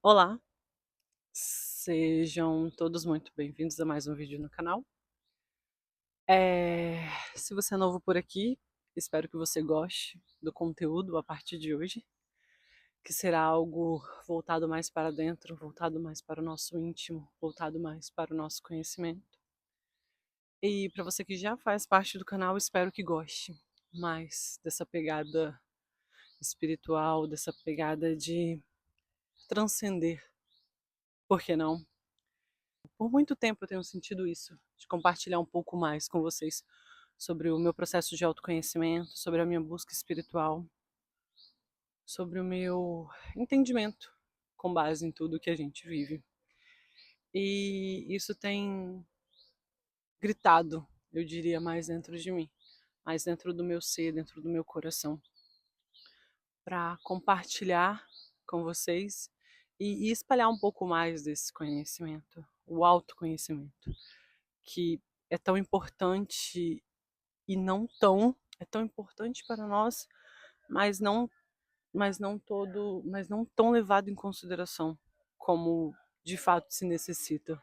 Olá, sejam todos muito bem-vindos a mais um vídeo no canal. Se você é novo por aqui, espero que você goste do conteúdo a partir de hoje, que será algo voltado mais para dentro, voltado mais para o nosso íntimo, voltado mais para o nosso conhecimento. E para você que já faz parte do canal, espero que goste mais dessa pegada espiritual, dessa pegada de transcender, por que não? Por muito tempo eu tenho sentido isso, de compartilhar um pouco mais com vocês sobre o meu processo de autoconhecimento, sobre a minha busca espiritual, sobre o meu entendimento com base em tudo que a gente vive. E isso tem gritado, eu diria, mais dentro de mim, mais dentro do meu ser, dentro do meu coração, para compartilhar com vocês e espalhar um pouco mais desse conhecimento, o autoconhecimento, que é tão importante e não tão é tão importante para nós, mas não tão levado em consideração como de fato se necessita.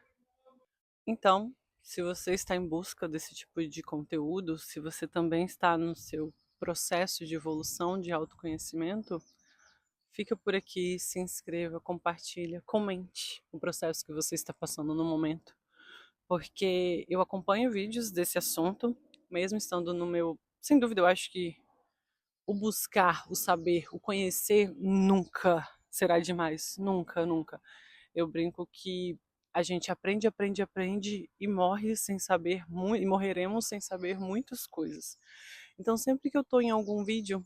Então, se você está em busca desse tipo de conteúdo, se você também está no seu processo de evolução, de autoconhecimento, fica por aqui, se inscreva, compartilha, comente o processo que você está passando no momento, porque eu acompanho vídeos desse assunto, mesmo estando no meu, sem dúvida, eu acho que o buscar, o saber, o conhecer nunca será demais, nunca, nunca. Eu brinco que a gente aprende, aprende, aprende e morre sem saber muito, e morreremos sem saber muitas coisas. Então, sempre que eu estou em algum vídeo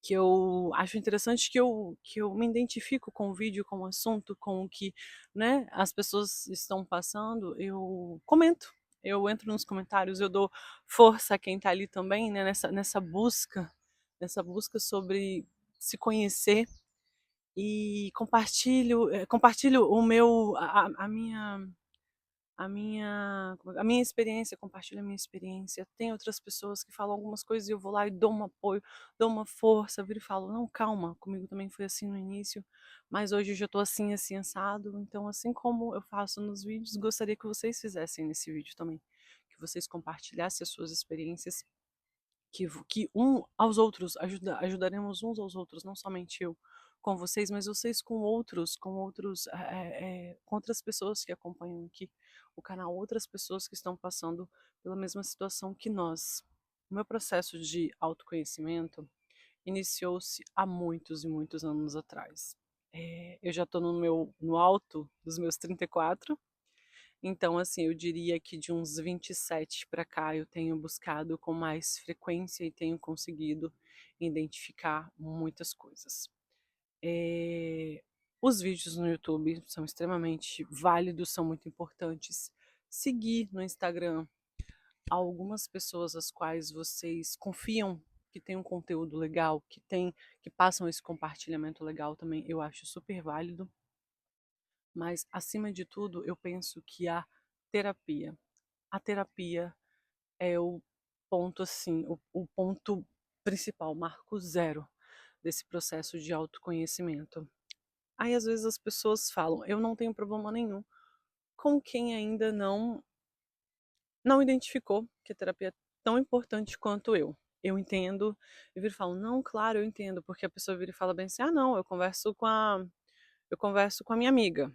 que eu acho interessante, que eu me identifico com o vídeo, com o assunto, com o que, né, as pessoas estão passando, eu comento. Eu entro nos comentários, eu dou força a quem está ali também, né, nessa busca sobre se conhecer e compartilho o meu, a minha experiência, compartilho a minha experiência. Tem outras pessoas que falam algumas coisas e eu vou lá e dou um apoio, dou uma força, viro e falo, não, calma, comigo também foi assim no início, mas hoje eu já tô assim, assim, assado. Então, assim como eu faço nos vídeos, gostaria que vocês fizessem nesse vídeo também. Que vocês compartilhassem as suas experiências, que um aos outros, ajudaremos uns aos outros, não somente eu com vocês, mas vocês com outras pessoas que acompanham aqui o canal, outras pessoas que estão passando pela mesma situação que nós. O meu processo de autoconhecimento iniciou-se há muitos e muitos anos atrás. Eu já estou no alto dos meus 34. Então, assim, eu diria que de uns 27 para cá eu tenho buscado com mais frequência e tenho conseguido identificar muitas coisas. Eh, os vídeos no YouTube são extremamente válidos, são muito importantes. Seguir no Instagram algumas pessoas as quais vocês confiam que tem um conteúdo legal, que passam esse compartilhamento legal também, eu acho super válido. Mas, acima de tudo, eu penso que terapia. A terapia é o ponto, assim, o ponto principal, marco zero desse processo de autoconhecimento. Aí, às vezes, as pessoas falam, eu não tenho problema nenhum com quem ainda não identificou que a terapia é tão importante quanto eu. Eu entendo, e viro e falo, não, claro, eu entendo, porque a pessoa vira e fala bem assim, ah, não, eu converso com a minha amiga.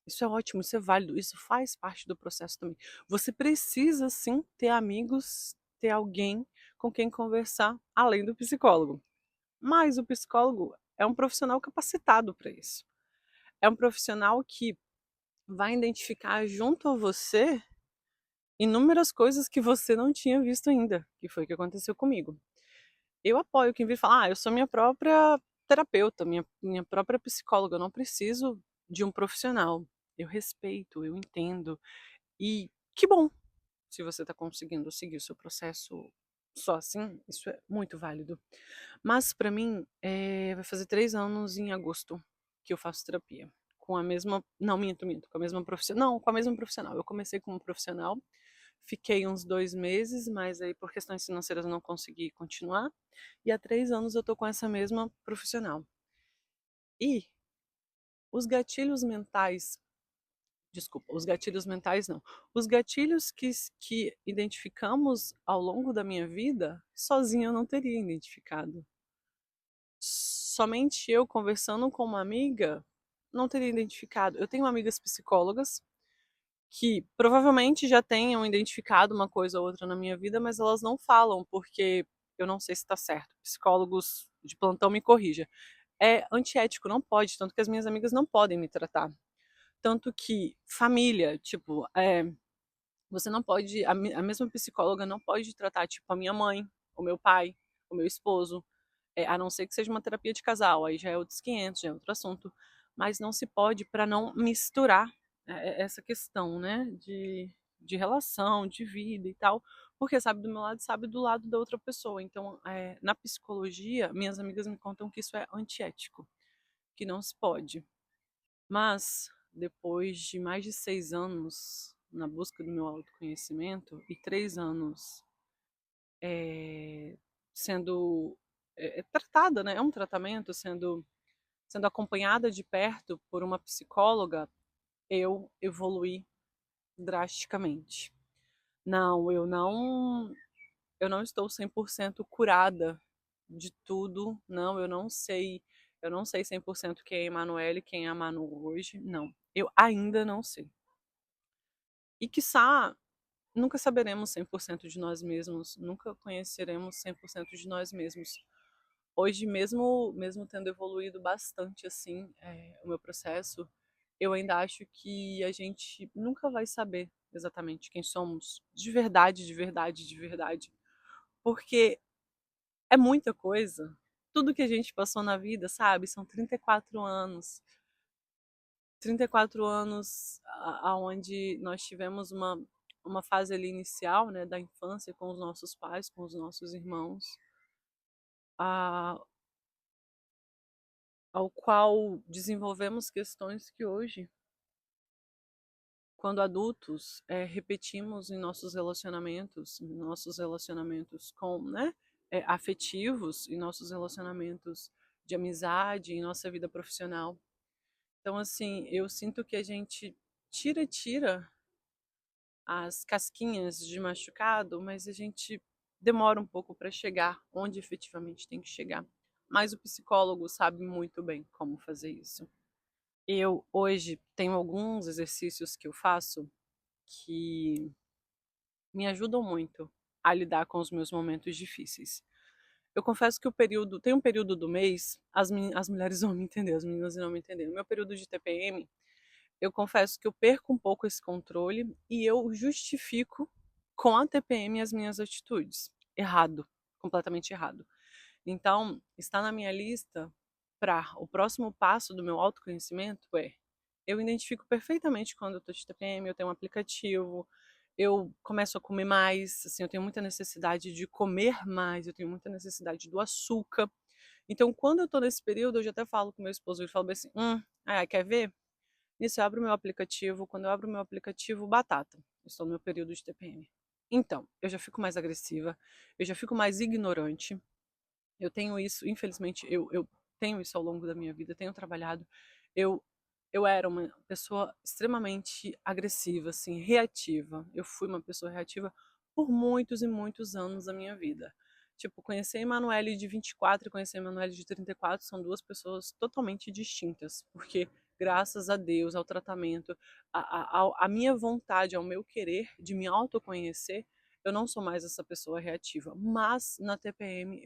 Isso é ótimo, isso é válido, isso faz parte do processo também. Você precisa sim ter amigos, ter alguém com quem conversar além do psicólogo. Mas o psicólogo é um profissional capacitado para isso. É um profissional que vai identificar junto a você inúmeras coisas que você não tinha visto ainda, que foi o que aconteceu comigo. Eu apoio quem vir falar, eu sou minha própria terapeuta, minha própria psicóloga, eu não preciso de um profissional. Eu respeito, eu entendo. E que bom se você está conseguindo seguir o seu processo só assim, isso é muito válido. Mas para mim, vai fazer 3 anos em agosto que eu faço terapia. Com a mesma. Não, minto, com a mesma profissional. Não, com a mesma profissional. Eu comecei como profissional, fiquei uns 2 meses, mas aí por questões financeiras eu não consegui continuar. E há 3 anos eu tô com essa mesma profissional. E Os gatilhos mentais, desculpa, os gatilhos mentais não, os gatilhos que identificamos ao longo da minha vida, sozinha eu não teria identificado. Somente eu conversando com uma amiga não teria identificado. Eu tenho amigas psicólogas que provavelmente já tenham identificado uma coisa ou outra na minha vida, mas elas não falam porque eu não sei se está certo. Psicólogos de plantão me corrija. É antiético, não pode, tanto que as minhas amigas não podem me tratar. Tanto que família, tipo, você não pode, a mesma psicóloga não pode tratar, tipo, a minha mãe, o meu pai, o meu esposo, a não ser que seja uma terapia de casal, aí já é outros 500, já é outro assunto, mas não se pode para não misturar essa questão, né, de relação, de vida e tal, porque sabe do meu lado, sabe do lado da outra pessoa. Então, na psicologia, minhas amigas me contam que isso é antiético, que não se pode. Mas, depois de mais de 6 anos na busca do meu autoconhecimento e 3 anos eh, sendo tratada, né? É um tratamento, sendo acompanhada de perto por uma psicóloga, eu evoluí drasticamente. Não, eu não estou 100% curada de tudo. Não, eu não sei 100% quem é Emanuele, quem é a Manu hoje. Não, eu ainda não sei. E quiçá nunca saberemos 100% de nós mesmos, nunca conheceremos 100% de nós mesmos. Hoje, mesmo tendo evoluído bastante assim, o meu processo, eu ainda acho que a gente nunca vai saber exatamente quem somos, de verdade, de verdade, de verdade. Porque é muita coisa. Tudo que a gente passou na vida, sabe? São 34 anos. 34 anos aonde nós tivemos uma fase ali inicial, né, da infância com os nossos pais, com os nossos irmãos, a, ao qual desenvolvemos questões que hoje, quando adultos, repetimos em nossos relacionamentos com, né, afetivos, em nossos relacionamentos de amizade, em nossa vida profissional. Então, assim, eu sinto que a gente tira as casquinhas de machucado, mas a gente demora um pouco para chegar onde efetivamente tem que chegar. Mas o psicólogo sabe muito bem como fazer isso. Eu hoje tenho alguns exercícios que eu faço que me ajudam muito a lidar com os meus momentos difíceis. Eu confesso que tem um período do mês, as mulheres vão me entender, as meninas não me entender. No meu período de TPM, eu confesso que eu perco um pouco esse controle e eu justifico com a TPM as minhas atitudes. Errado, completamente errado. Então, está na minha lista para o próximo passo do meu autoconhecimento eu identifico perfeitamente quando eu estou de TPM, eu tenho um aplicativo, eu começo a comer mais, assim, eu tenho muita necessidade de comer mais, eu tenho muita necessidade do açúcar. Então, quando eu estou nesse período, eu já até falo com meu esposo, ele fala assim, quer ver? Nisso eu abro o meu aplicativo, quando eu abro o meu aplicativo, batata. Eu estou no meu período de TPM. Então, eu já fico mais agressiva, eu já fico mais ignorante. Eu tenho isso, infelizmente, eu tenho isso ao longo da minha vida, tenho trabalhado. Eu, eu era uma pessoa extremamente agressiva, assim, reativa. Eu fui uma pessoa reativa por muitos e muitos anos da minha vida. Tipo, conhecer a Emanuele de 24 e conhecer a Emanuele de 34 são duas pessoas totalmente distintas, porque graças a Deus, ao tratamento, a minha vontade, ao meu querer de me autoconhecer, eu não sou mais essa pessoa reativa. Mas na TPM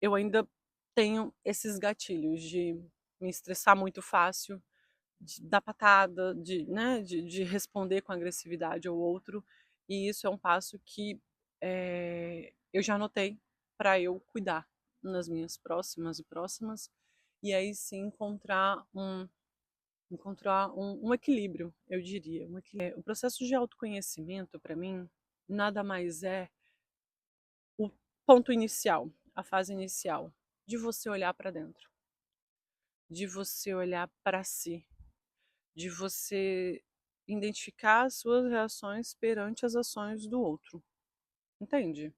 eu ainda tenho esses gatilhos de me estressar muito fácil, de dar patada, de, né, de responder com agressividade ao outro. E isso é um passo que eu já anotei para eu cuidar nas minhas próximas e próximas. E aí sim encontrar um equilíbrio, eu diria. O processo de autoconhecimento, para mim, nada mais é o ponto inicial, a fase inicial, de você olhar para dentro, de você olhar para si, de você identificar as suas reações perante as ações do outro. Entende?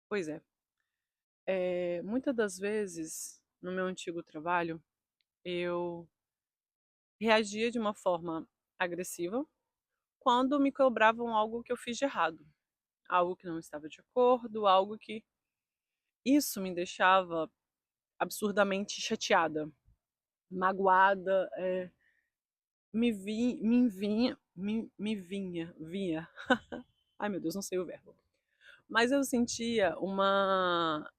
Pois é. Muitas das vezes, no meu antigo trabalho, eu reagia de uma forma agressiva quando me cobravam algo que eu fiz de errado, algo que não estava de acordo, algo que isso me deixava absurdamente chateada, magoada, vinha. Ai meu Deus, não sei o verbo. Mas eu sentia uma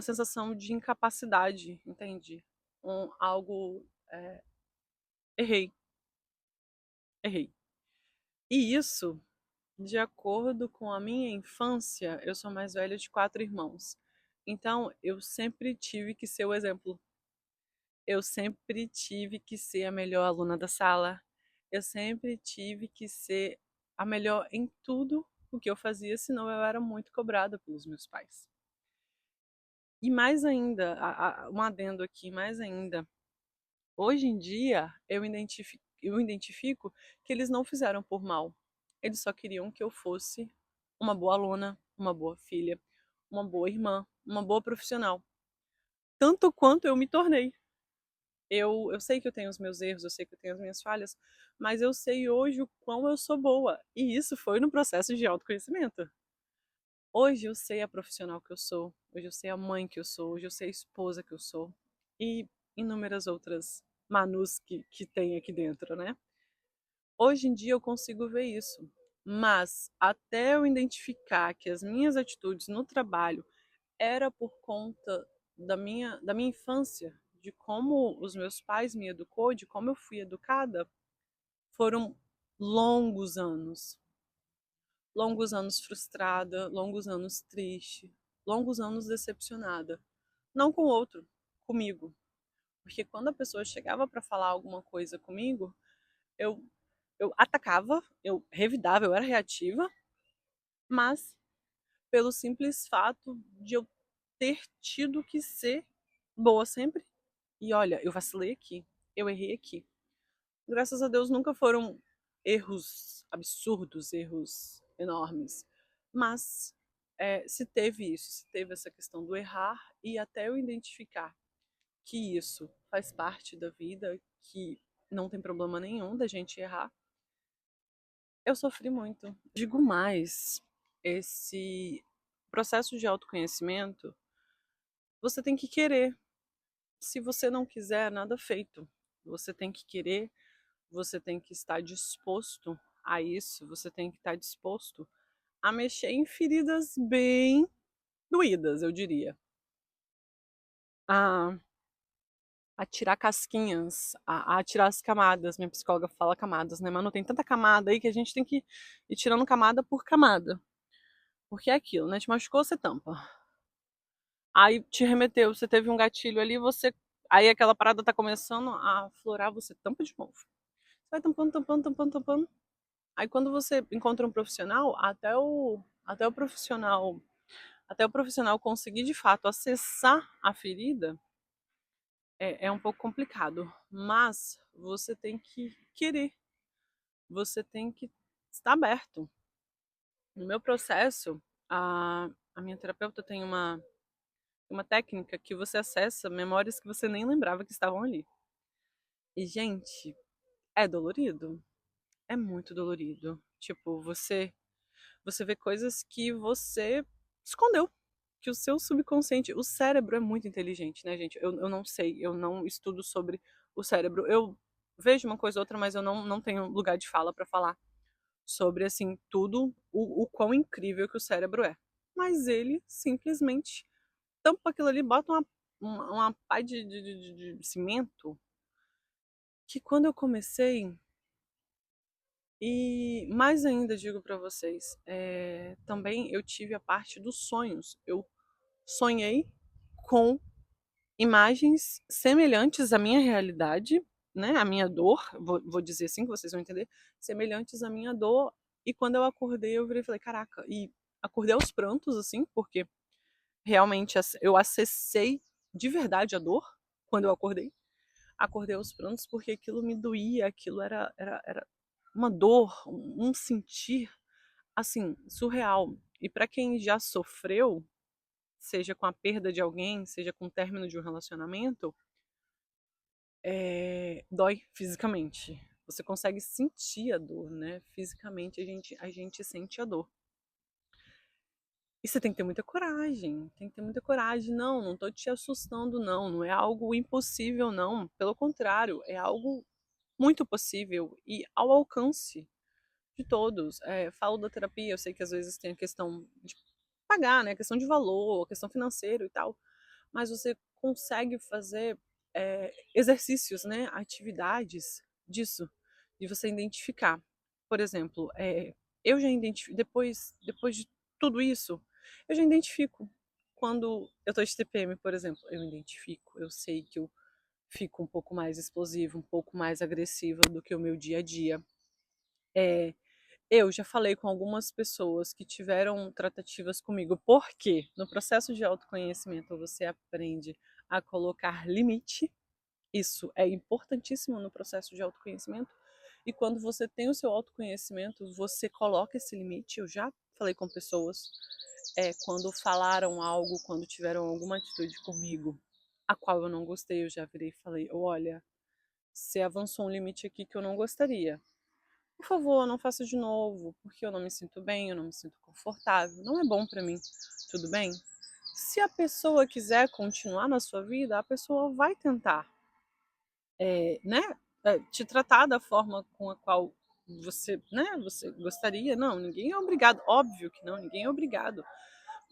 sensação de incapacidade, entende? Algo, errei, errei. E isso, de acordo com a minha infância, eu sou mais velha de 4 irmãos. Então, eu sempre tive que ser o exemplo. Eu sempre tive que ser a melhor aluna da sala. Eu sempre tive que ser a melhor em tudo o que eu fazia, senão eu era muito cobrada pelos meus pais. E mais ainda, um adendo aqui, mais ainda, hoje em dia eu identifico que eles não fizeram por mal. Eles só queriam que eu fosse uma boa aluna, uma boa filha, uma boa irmã, uma boa profissional. Tanto quanto eu me tornei. Eu sei que eu tenho os meus erros, eu sei que eu tenho as minhas falhas, mas eu sei hoje o quão eu sou boa. E isso foi no processo de autoconhecimento. Hoje eu sei a profissional que eu sou, hoje eu sei a mãe que eu sou, hoje eu sei a esposa que eu sou. E inúmeras outras Manus que tem aqui dentro, né? Hoje em dia eu consigo ver isso. Mas até eu identificar que as minhas atitudes no trabalho era por conta da minha infância, de como os meus pais me educou, de como eu fui educada, foram longos anos. Longos anos frustrada, longos anos triste, longos anos decepcionada. Não com o outro, comigo. Porque quando a pessoa chegava para falar alguma coisa comigo, eu, eu atacava, eu revidava, eu era reativa, mas pelo simples fato de eu ter tido que ser boa sempre. E olha, eu vacilei aqui, eu errei aqui. Graças a Deus nunca foram erros absurdos, erros enormes. Mas se teve isso, se teve essa questão do errar e até eu identificar que isso faz parte da vida, que não tem problema nenhum da gente errar, eu sofri muito. Digo mais, esse processo de autoconhecimento, você tem que querer. Se você não quiser, nada feito. Você tem que querer, você tem que estar disposto a isso, você tem que estar disposto a mexer em feridas bem doídas, eu diria. A, a tirar casquinhas, a tirar as camadas. Minha psicóloga fala camadas, né? Mas não tem tanta camada aí que a gente tem que ir tirando camada por camada. Porque é aquilo, né? Te machucou, você tampa. Aí te remeteu, você teve um gatilho ali, você. Aí aquela parada tá começando a aflorar, você tampa de novo. Você vai tampando, tampando, tampando, tampando. Aí quando você encontra um profissional, até o profissional conseguir de fato acessar a ferida, é um pouco complicado. Mas você tem que querer, você tem que estar aberto. No meu processo, a minha terapeuta tem uma técnica que você acessa memórias que você nem lembrava que estavam ali. E, gente, é dolorido. É muito dolorido. Tipo, você vê coisas que você escondeu. Que o seu subconsciente. O cérebro é muito inteligente, né, gente? Eu não sei, eu não estudo sobre o cérebro. Eu vejo uma coisa ou outra, mas eu não tenho lugar de fala para falar sobre, assim, tudo, o quão incrível que o cérebro é. Mas ele simplesmente tampa aquilo ali, bota uma pá de cimento. Que quando eu comecei, e mais ainda digo para vocês, também eu tive a parte dos sonhos. Eu sonhei com imagens semelhantes à minha realidade, né, à minha dor, vou dizer assim que vocês vão entender, semelhantes à minha dor. E quando eu acordei, eu virei e falei, caraca, e acordei aos prantos, assim, porque realmente eu acessei de verdade a dor quando eu acordei. Acordei aos prantos porque aquilo me doía, aquilo era uma dor, um sentir, assim, surreal. E para quem já sofreu, seja com a perda de alguém, seja com o término de um relacionamento, dói fisicamente. Você consegue sentir a dor, né? Fisicamente a gente sente a dor. E você tem que ter muita coragem, tem que ter muita coragem. Não, não tô te assustando, não. Não é algo impossível, não. Pelo contrário, é algo muito possível e ao alcance de todos. Falo da terapia, eu sei que às vezes tem a questão de pagar, né? A questão de valor, a questão financeira e tal. Mas você consegue fazer exercícios, né? Atividades disso, de você identificar. Por exemplo, eu já identifico, depois de tudo isso, eu já identifico quando eu tô de TPM, por exemplo, eu identifico, eu sei que eu fico um pouco mais explosiva, um pouco mais agressiva do que o meu dia a dia. É, eu já falei com algumas pessoas que tiveram tratativas comigo, porque no processo de autoconhecimento você aprende a colocar limite. Isso é importantíssimo no processo de autoconhecimento. E quando você tem o seu autoconhecimento, você coloca esse limite. Eu já falei com pessoas quando falaram algo, quando tiveram alguma atitude comigo, a qual eu não gostei, eu já virei e falei: olha, você avançou um limite aqui que eu não gostaria. Por favor, não faça de novo, porque eu não me sinto bem, eu não me sinto confortável, não é bom para mim. Tudo bem? Se a pessoa quiser continuar na sua vida, a pessoa vai tentar, né, te tratar da forma com a qual você, né, você gostaria. Não, ninguém é obrigado, óbvio que não, ninguém é obrigado.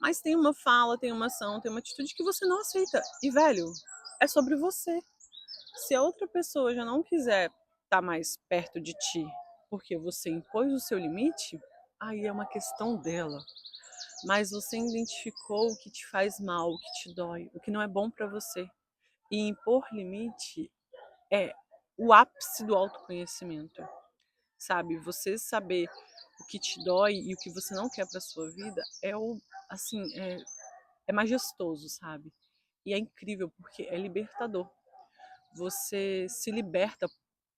Mas tem uma fala, tem uma ação, tem uma atitude que você não aceita. E, velho, é sobre você. Se a outra pessoa já não quiser estar mais perto de ti porque você impôs o seu limite, aí é uma questão dela. Mas você identificou o que te faz mal, o que te dói, o que não é bom para você. E impor limite é o ápice do autoconhecimento, sabe? Você saber o que te dói e o que você não quer para sua vida assim, é majestoso, sabe? E é incrível porque é libertador. Você se liberta,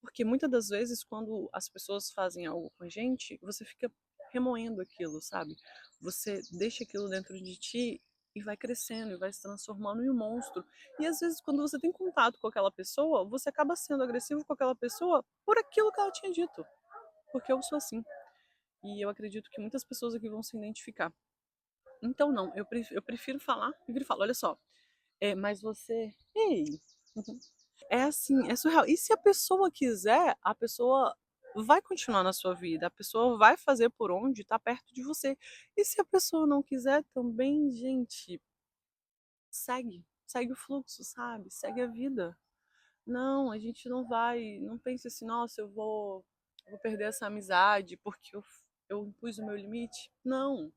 porque muitas das vezes quando as pessoas fazem algo com a gente, você fica remoendo aquilo, sabe? Você deixa aquilo dentro de ti e vai crescendo e vai se transformando em um monstro. E às vezes quando você tem contato com aquela pessoa, você acaba sendo agressivo com aquela pessoa por aquilo que ela tinha dito. Porque eu sou assim. E eu acredito que muitas pessoas aqui vão se identificar. Então não, eu prefiro falar, eu prefiro falar, olha só, mas você, ei, é assim, é surreal. E se a pessoa quiser, a pessoa vai continuar na sua vida, a pessoa vai fazer por onde tá perto de você. E se a pessoa não quiser também, gente, segue o fluxo, sabe? Segue a vida. Não, a gente não vai, não pense assim, nossa, eu vou perder essa amizade porque eu impus o meu limite. Não,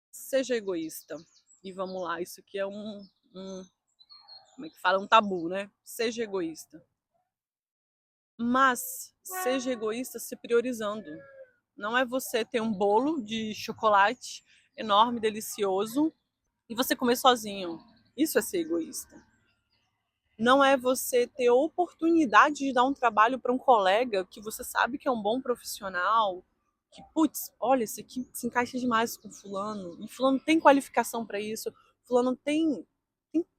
seja egoísta. E vamos lá, isso aqui é como é que fala? Um tabu, né? Seja egoísta. Mas seja egoísta se priorizando. Não é você ter um bolo de chocolate enorme, delicioso, e você comer sozinho. Isso é ser egoísta. Não é você ter a oportunidade de dar um trabalho para um colega que você sabe que é um bom profissional, que, putz, olha, esse aqui se encaixa demais com fulano, e fulano tem qualificação para isso, fulano tem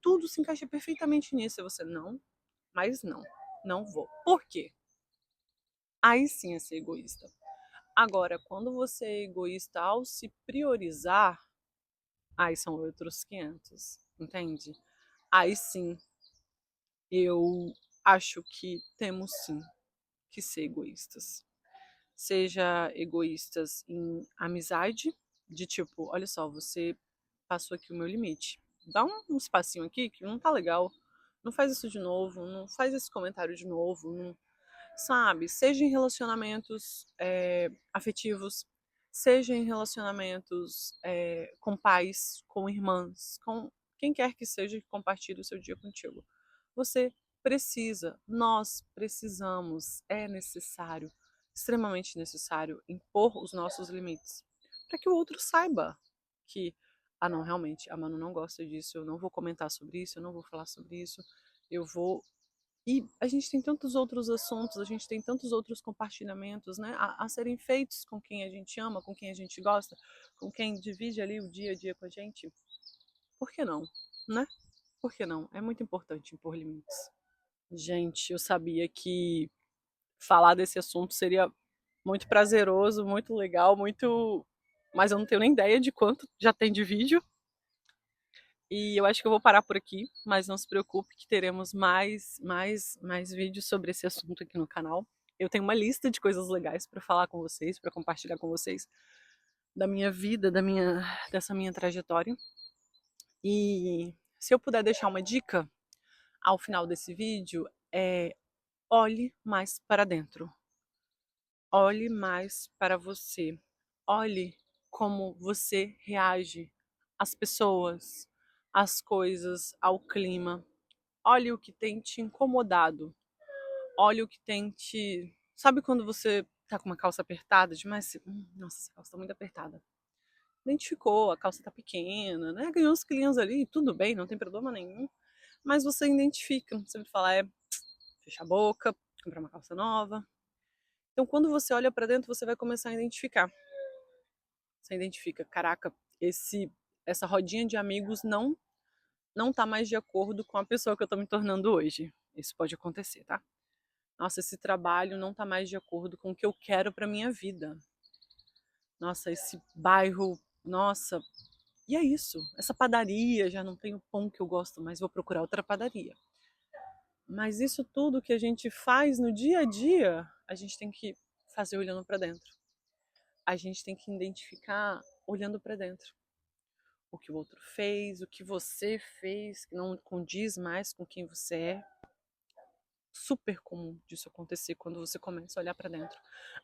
tudo, se encaixa perfeitamente nisso. E você, não, mas não vou. Por quê? Aí sim é ser egoísta. Agora, quando você é egoísta ao se priorizar, aí são outros 500, entende? Aí sim, eu acho que temos sim que ser egoístas. Seja egoístas em amizade, de tipo, olha só, você passou aqui o meu limite. Dá um espacinho aqui que não tá legal. Não faz isso de novo, não faz esse comentário de novo, não, sabe? Seja em relacionamentos afetivos, seja em relacionamentos com pais, com irmãs, com quem quer que seja que compartilhe o seu dia contigo. Você precisa, nós precisamos, é necessário, extremamente necessário, impor os nossos limites para que o outro saiba que, ah, não, realmente, a Manu não gosta disso, eu não vou comentar sobre isso, eu não vou falar sobre isso, eu vou e a gente tem tantos outros assuntos, a gente tem tantos outros compartilhamentos, né, a serem feitos com quem a gente ama, com quem a gente gosta, com quem divide ali o dia a dia com a gente. Por que não, né? Por que não? É muito importante impor limites. Gente, eu sabia que falar desse assunto seria muito prazeroso, muito legal, muito. Mas eu não tenho nem ideia de quanto já tem de vídeo. E eu acho que eu vou parar por aqui, mas não se preocupe que teremos mais vídeos sobre esse assunto aqui no canal. Eu tenho uma lista de coisas legais para falar com vocês, para compartilhar com vocês da minha vida, dessa minha trajetória. E se eu puder deixar uma dica ao final desse vídeo, é olhe mais para dentro. Olhe mais para você. Olhe como você reage às pessoas, às coisas, ao clima. Olhe o que tem te incomodado. Olhe o que tem te. Sabe quando você tá com uma calça apertada demais? Nossa, essa calça tá muito apertada. Identificou, a calça tá pequena, né? Ganhou uns quilinhos ali, tudo bem, não tem problema nenhum. Mas você identifica, você fala, fechar a boca, comprar uma calça nova. Então, quando você olha para dentro, você vai começar a identificar. Você identifica, caraca, essa rodinha de amigos não tá mais de acordo com a pessoa que eu tô me tornando hoje. Isso pode acontecer, tá? Nossa, esse trabalho não tá mais de acordo com o que eu quero para minha vida. Nossa, esse bairro, nossa, e é isso. Essa padaria já não tem o pão que eu gosto, mas vou procurar outra padaria. Mas isso tudo que a gente faz no dia a dia, a gente tem que fazer olhando para dentro. A gente tem que identificar olhando para dentro. O que o outro fez, o que você fez, que não condiz mais com quem você é. Super comum disso acontecer quando você começa a olhar para dentro.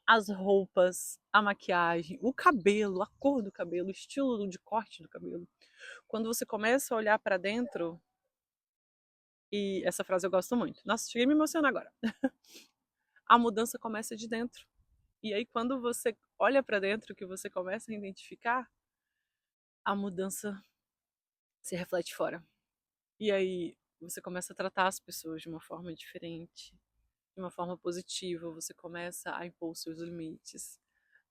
As roupas, a maquiagem, o cabelo, a cor do cabelo, o estilo de corte do cabelo. Quando você começa a olhar para dentro, e essa frase eu gosto muito. Nossa, cheguei a me emocionar agora. A mudança começa de dentro. E aí quando você olha para dentro, que você começa a identificar, a mudança se reflete fora. E aí você começa a tratar as pessoas de uma forma diferente, de uma forma positiva, você começa a impor os seus limites.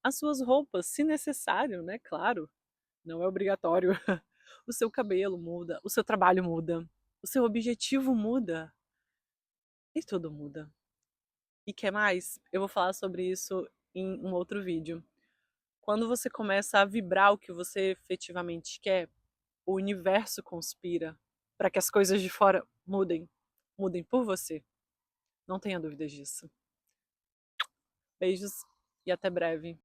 As suas roupas, se necessário, né? Claro, não é obrigatório. O seu cabelo muda, o seu trabalho muda, o seu objetivo muda e tudo muda. E quer mais? Eu vou falar sobre isso em um outro vídeo. Quando você começa a vibrar o que você efetivamente quer, o universo conspira para que as coisas de fora mudem por você. Não tenha dúvidas disso. Beijos e até breve.